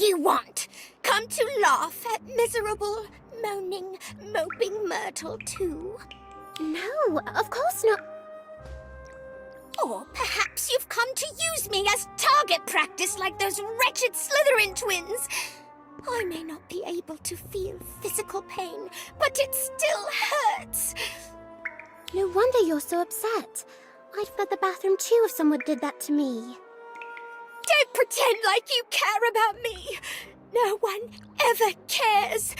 you want? Come to laugh at miserable, moaning, moping Myrtle too? No, of course not. Or perhaps you've come to use me as target practice like those wretched Slytherin twins. I may not be able to feel physical pain, but it still hurts. No wonder you're so upset. I'd flood the bathroom too if someone did that to me. Don't pretend like you care about me. No one ever cares.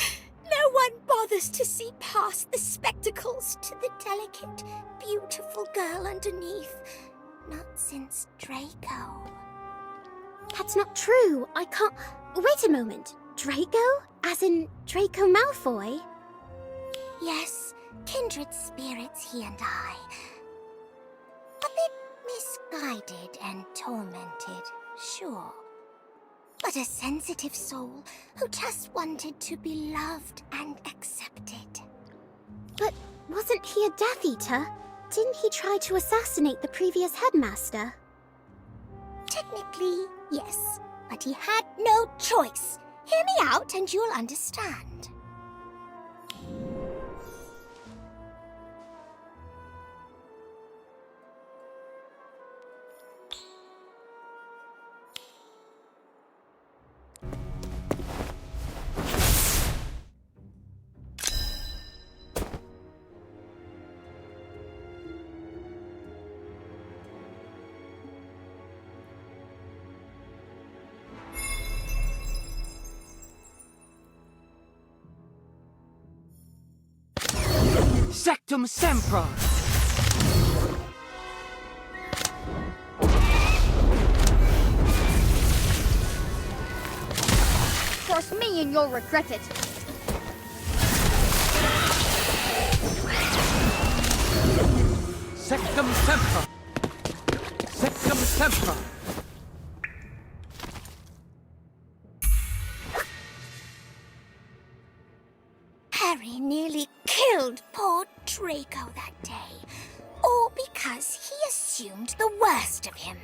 No one bothers to see past the spectacles to the delicate, beautiful girl underneath. Not since Draco. That's not true. I can't... Wait a moment. Draco? As in Draco Malfoy? Yes, kindred spirits he and I. A bit misguided and tormented, sure. But a sensitive soul who just wanted to be loved and accepted. But wasn't he a Death Eater? Didn't he try to assassinate the previous headmaster? Technically, yes. But he had no choice. Hear me out and you'll understand. Sectum Sempra! Trust me and you'll regret it. Sectum Sempra! Sectum Sempra! Harry nearly killed poor Draco that day. All because he assumed the worst of him.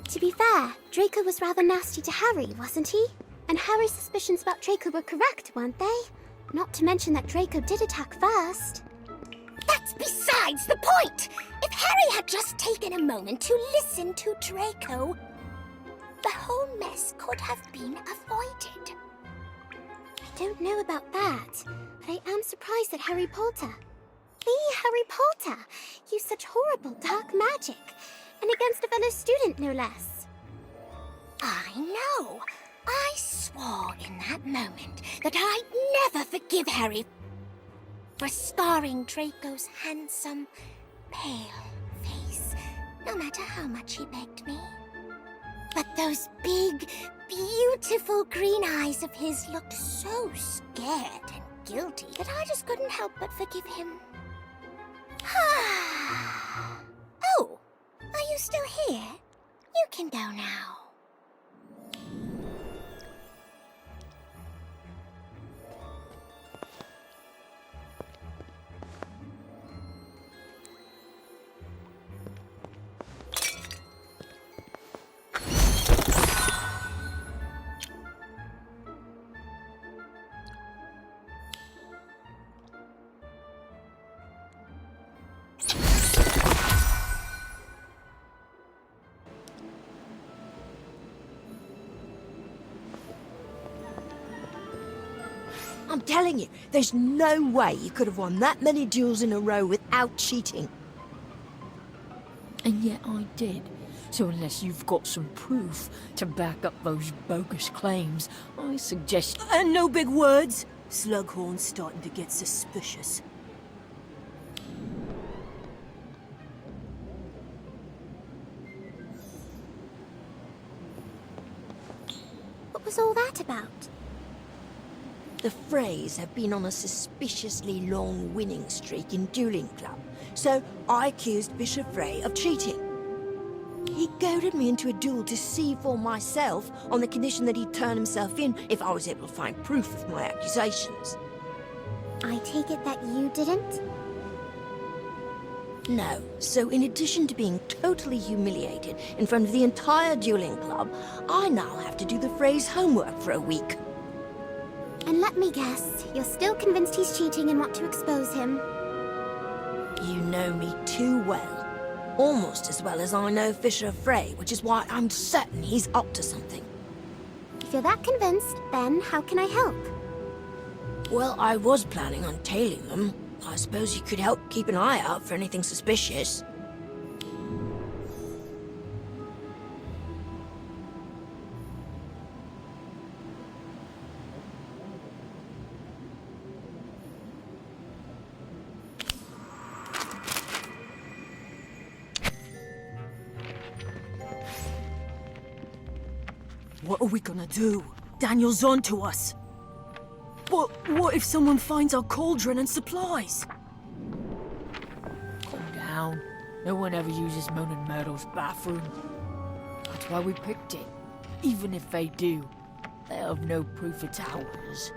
To be fair, Draco was rather nasty to Harry, wasn't he? And Harry's suspicions about Draco were correct, weren't they? Not to mention that Draco did attack first. That's besides the point! If Harry had just taken a moment to listen to Draco, the whole mess could have been avoided. I don't know about that, but I am surprised that Harry Potter, the Harry Potter, used such horrible dark magic, and against a fellow student, no less. I know. I swore in that moment that I'd never forgive Harry for scarring Draco's handsome, pale face, no matter how much he begged me. But those big, beautiful green eyes of his looked so scared and guilty that I just couldn't help but forgive him. Oh, are you still here? You can go now. I'm telling you, there's no way you could have won that many duels in a row without cheating. And yet I did. So unless you've got some proof to back up those bogus claims, I suggest... And no big words. Slughorn's starting to get suspicious. What was all that about? The Freys have been on a suspiciously long winning streak in Dueling Club, so I accused Bishop Frey of cheating. He goaded me into a duel to see for myself on the condition that he'd turn himself in if I was able to find proof of my accusations. I take it that you didn't? No. So in addition to being totally humiliated in front of the entire dueling club, I now have to do the Frey's homework for a week. And let me guess, you're still convinced he's cheating and want to expose him. You know me too well. Almost as well as I know Fisher Frey, which is why I'm certain he's up to something. If you're that convinced, then how can I help? Well, I was planning on tailing them. I suppose you could help keep an eye out for anything suspicious. What are we gonna do? Daniel's on to us. But what if someone finds our cauldron and supplies? Calm down. No one ever uses Moanin' Myrtle's bathroom. That's why we picked it. Even if they do, they have no proof it's ours.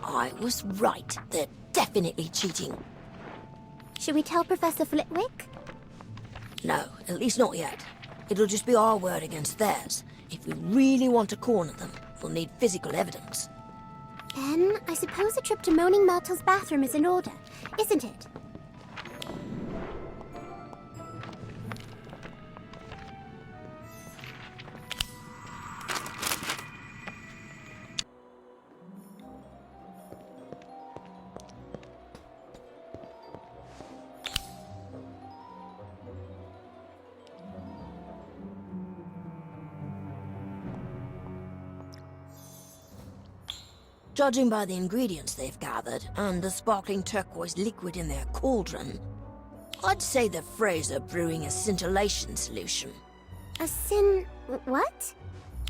I was right. They're definitely cheating. Should we tell Professor Flitwick? No, at least not yet. It'll just be our word against theirs. If we really want to corner them, we'll need physical evidence. Then, I suppose a trip to Moaning Myrtle's bathroom is in order, isn't it? Judging by the ingredients they've gathered, and the sparkling turquoise liquid in their cauldron, I'd say the Freys are brewing a scintillation solution. What?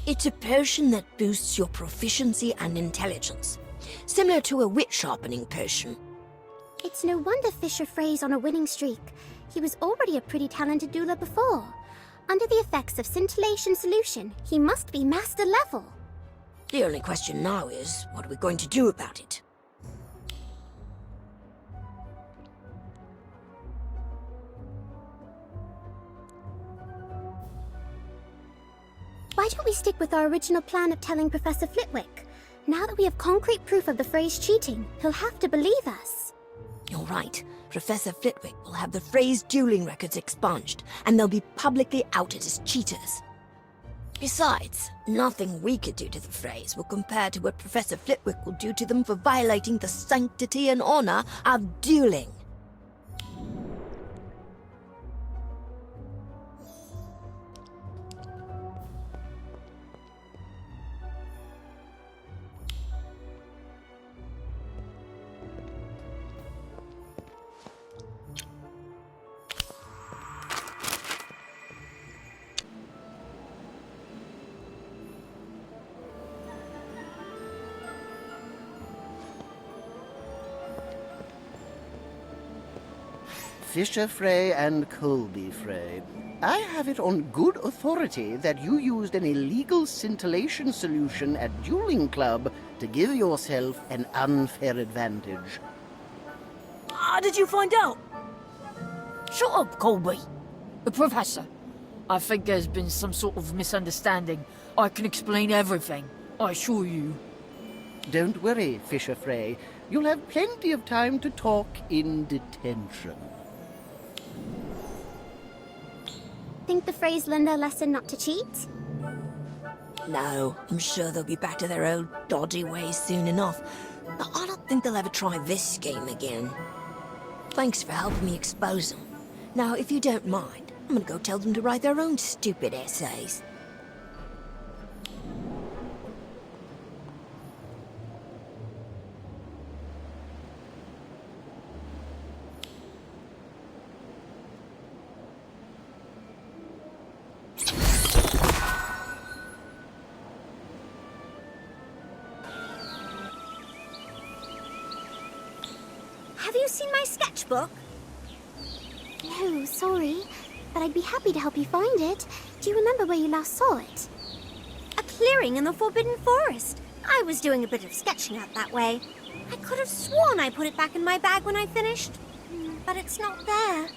It's a potion that boosts your proficiency and intelligence, similar to a wit sharpening potion. It's no wonder Fisher Frey's on a winning streak. He was already a pretty talented dueler before. Under the effects of scintillation solution, he must be master level. The only question now is, what are we going to do about it? Why don't we stick with our original plan of telling Professor Flitwick? Now that we have concrete proof of the Frey's cheating, he'll have to believe us. You're right. Professor Flitwick will have the Frey's dueling records expunged, and they'll be publicly outed as cheaters. Besides, nothing we could do to the Freys will compare to what Professor Flitwick will do to them for violating the sanctity and honor of dueling. Fisher Frey and Colby Frey. I have it on good authority that you used an illegal scintillation solution at Dueling Club to give yourself an unfair advantage. How did you find out? Shut up, Colby. Professor, I think there's been some sort of misunderstanding. I can explain everything, I assure you. Don't worry, Fisher Frey. You'll have plenty of time to talk in detention. Think the Freys learned their lesson not to cheat? No, I'm sure they'll be back to their old dodgy ways soon enough. But I don't think they'll ever try this scheme again. Thanks for helping me expose them. Now, if you don't mind, I'm gonna go tell them to write their own stupid essays. Have you seen my sketchbook? No, sorry. But I'd be happy to help you find it. Do you remember where you last saw it? A clearing in the Forbidden Forest. I was doing a bit of sketching out that way. I could have sworn I put it back in my bag when I finished, but it's not there.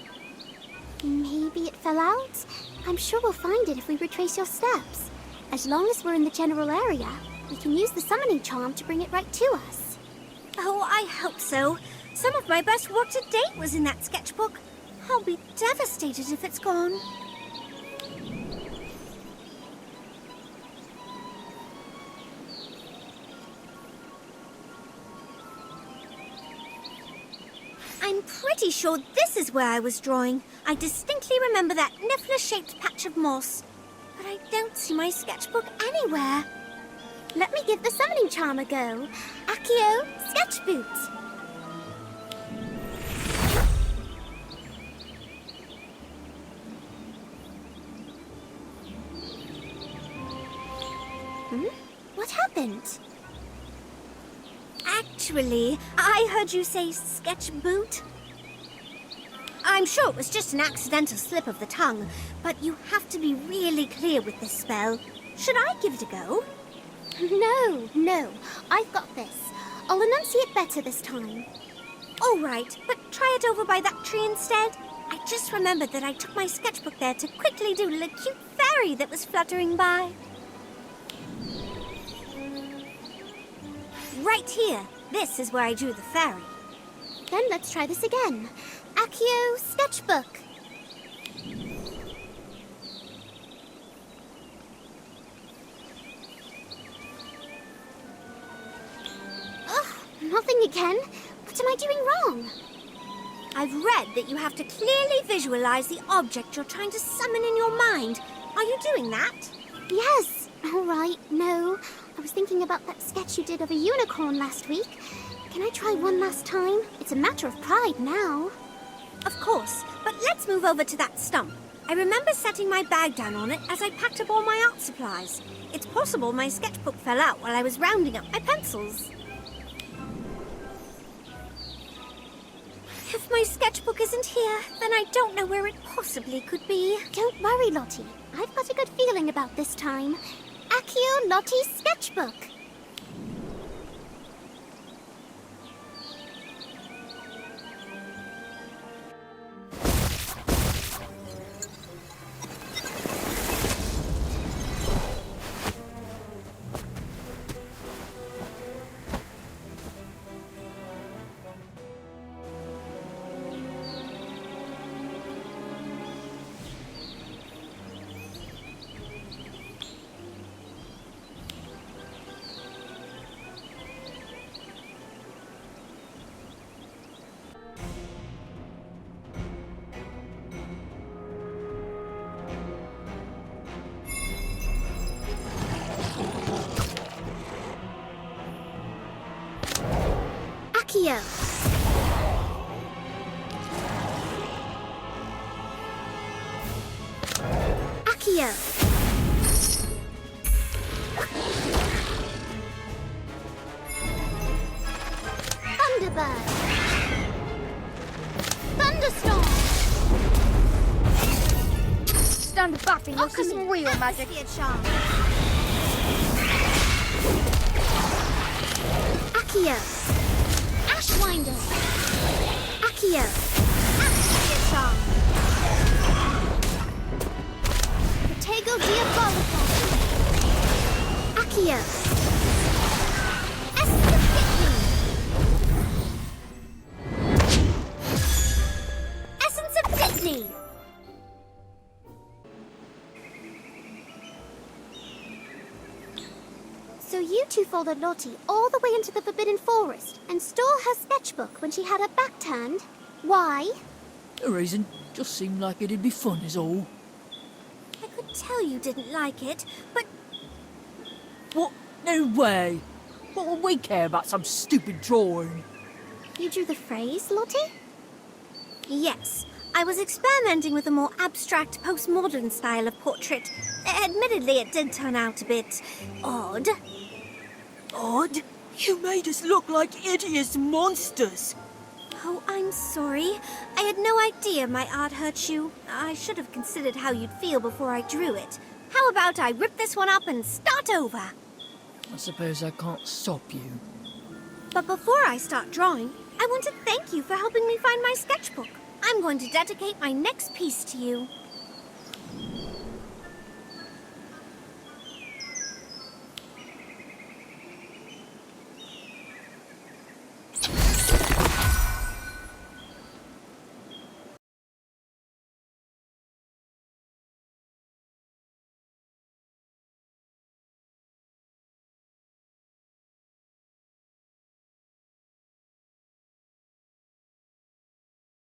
Maybe it fell out? I'm sure we'll find it if we retrace your steps. As long as we're in the general area, we can use the summoning charm to bring it right to us. Oh, I hope so. Some of my best work to date was in that sketchbook. I'll be devastated if it's gone. I'm pretty sure this is where I was drawing. I distinctly remember that niffler-shaped patch of moss. But I don't see my sketchbook anywhere. Let me give the summoning charm a go. Accio, sketch boot. What happened? Actually, I heard you say sketch boot. I'm sure it was just an accidental slip of the tongue, but you have to be really clear with this spell. Should I give it a go? No, I've got this. I'll enunciate better this time. All right, but try it over by that tree instead. I just remembered that I took my sketchbook there to quickly doodle a cute fairy that was fluttering by. Right here. This is where I drew the fairy. Then let's try this again. Accio, sketchbook. Ugh, nothing again. What am I doing wrong? I've read that you have to clearly visualize the object you're trying to summon in your mind. Are you doing that? Yes. All right, no. I was thinking about that sketch you did of a unicorn last week. Can I try one last time? It's a matter of pride now. Of course, but let's move over to that stump. I remember setting my bag down on it as I packed up all my art supplies. It's possible my sketchbook fell out while I was rounding up my pencils. If my sketchbook isn't here, then I don't know where it possibly could be. Don't worry, Lottie. I've got a good feeling about this time. Accio Lottie's sketchbook. Accio. Accio. Thunderbird. Thunderstorm. Stand back and you'll see some real magic. Accio. Ashwinder. Accio. Atmosphere Charm. Protego Diabolical. Accio. Essence of Dittany. Essence of Dittany. So you two followed Lottie all the way into the Forbidden Forest and stole her sketchbook when she had her back turned? Why? No reason. Just seemed like it'd be fun is all. I could tell you didn't like it, but What? No way. What would we care about some stupid drawing? You drew the phrase, Lottie? yes, I was experimenting with a more abstract postmodern style of portrait. Admittedly, it did turn out a bit odd. Odd? You made us look like hideous monsters. Oh, I'm sorry. I had no idea my art hurt you. I should have considered how you'd feel before I drew it. How about I rip this one up and start over? I suppose I can't stop you. But before I start drawing, I want to thank you for helping me find my sketchbook. I'm going to dedicate my next piece to you.